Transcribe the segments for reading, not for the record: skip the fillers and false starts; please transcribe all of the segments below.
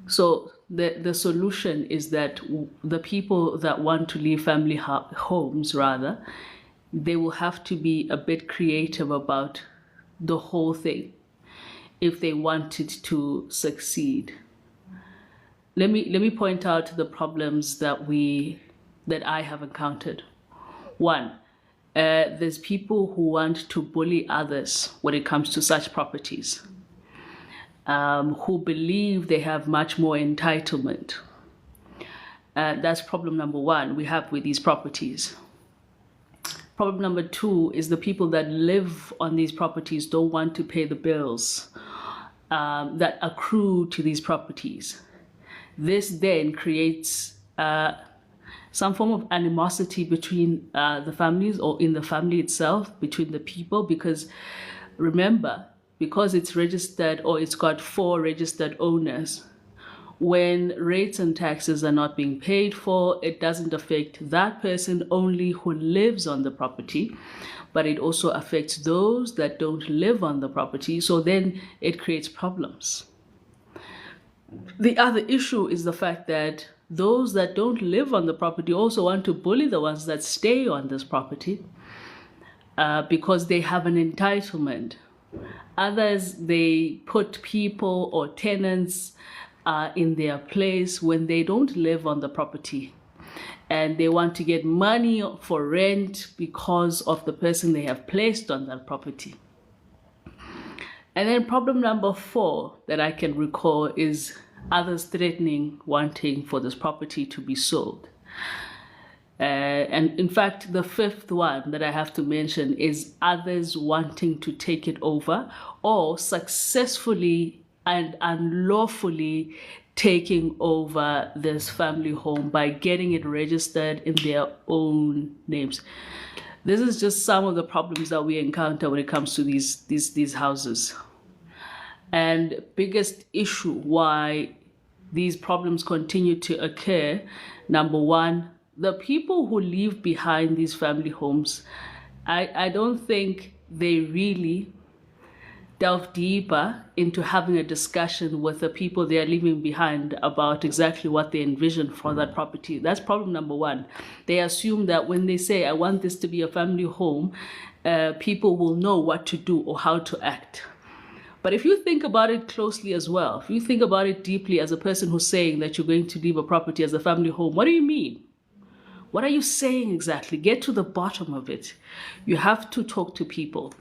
So the solution is that the people that want to leave family homes, rather, they will have to be a bit creative about the whole thing if they want it to succeed. Let me point out the problems that I have encountered. One, there's people who want to bully others when it comes to such properties, who believe they have much more entitlement. That's problem number one we have with these properties. Problem number two is the people that live on these properties don't want to pay the bills that accrue to these properties. This then creates some form of animosity between the families, or in the family itself, between the people, because remember, because it's registered, or it's got 4 registered owners, when rates and taxes are not being paid for, it doesn't affect that person only who lives on the property, but it also affects those that don't live on the property. So then it creates problems. The other issue is the fact that those that don't live on the property also want to bully the ones that stay on this property because they have an entitlement. Others, they put people or tenants in their place when they don't live on the property, and they want to get money for rent because of the person they have placed on that property. And then problem number 4 that I can recall is others threatening, wanting for this property to be sold. And in fact, the 5th one that I have to mention is others wanting to take it over, or successfully and unlawfully taking over this family home by getting it registered in their own names. This is just some of the problems that we encounter when it comes to these houses. And biggest issue why these problems continue to occur, number one, the people who leave behind these family homes, I don't think they really delve deeper into having a discussion with the people they are leaving behind about exactly what they envision for that property. That's problem number one. They assume that when they say, I want this to be a family home, people will know what to do or how to act. But if you think about it closely as well, if you think about it deeply as a person who's saying that you're going to leave a property as a family home, what do you mean? What are you saying exactly? Get to the bottom of it. You have to talk to people.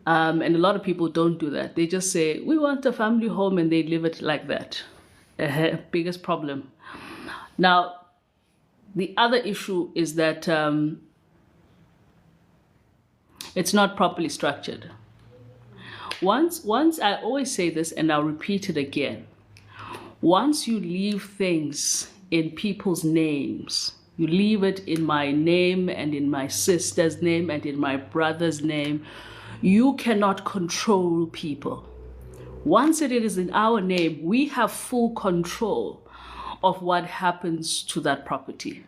And a lot of people don't do that. They just say, we want a family home, and they live it like that. Biggest problem. Now, the other issue is that it's not properly structured. Once I always say this, and I'll repeat it again. Once you leave things in people's names, you leave it in my name and in my sister's name and in my brother's name, you cannot control people. Once it is in our name, we have full control of what happens to that property.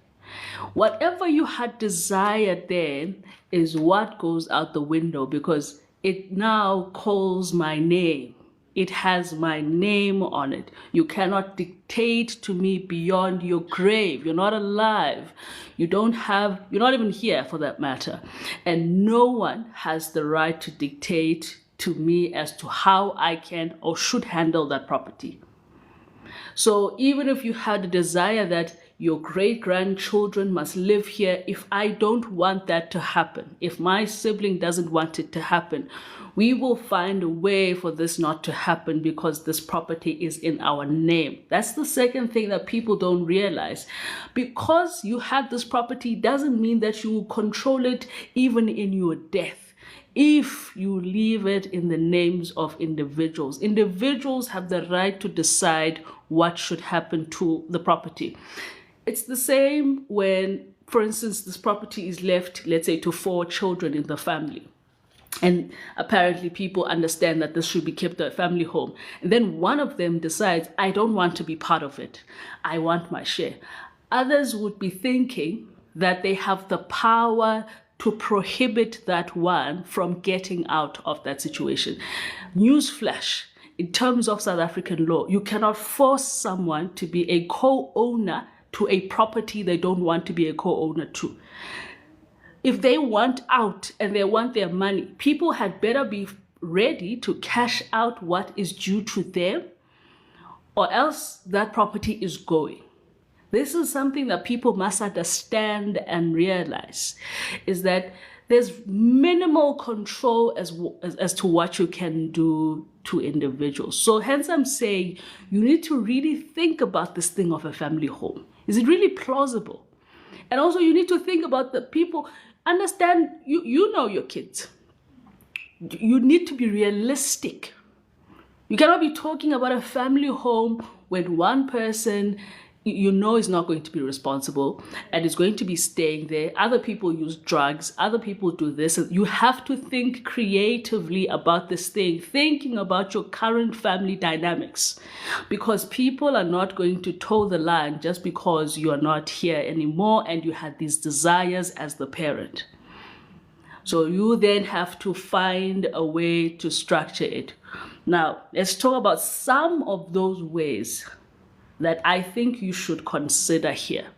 Whatever you had desired then is what goes out the window, because it now calls my name. It has my name on it. You cannot dictate to me beyond your grave. You're not alive. You're not even here for that matter. And no one has the right to dictate to me as to how I can or should handle that property. So even if you had a desire that your great-grandchildren must live here, if I don't want that to happen, if my sibling doesn't want it to happen, we will find a way for this not to happen, because this property is in our name. That's the second thing that people don't realize. Because you have this property doesn't mean that you will control it even in your death. If you leave it in the names of individuals, individuals have the right to decide what should happen to the property. It's the same when, for instance, this property is left, let's say, to 4 children in the family. And apparently people understand that this should be kept a family home. And then one of them decides, I don't want to be part of it. I want my share. Others would be thinking that they have the power to prohibit that one from getting out of that situation. Newsflash, in terms of South African law, you cannot force someone to be a co-owner to a property they don't want to be a co-owner to. If they want out and they want their money, people had better be ready to cash out what is due to them, or else that property is going. This is something that people must understand and realize, is that there's minimal control as to what you can do to individuals. So hence I'm saying you need to really think about this thing of a family home. Is it really plausible? And also you need to think about the people. Understand, you know your kids. You need to be realistic. You cannot be talking about a family home when one person you know is not going to be responsible and is going to be staying there. Other people use drugs, other people do this. You have to think creatively about this thing, thinking about your current family dynamics, because people are not going to toe the line just because you are not here anymore and you had these desires as the parent. So you then have to find a way to structure it. Now, let's talk about some of those ways that I think you should consider here.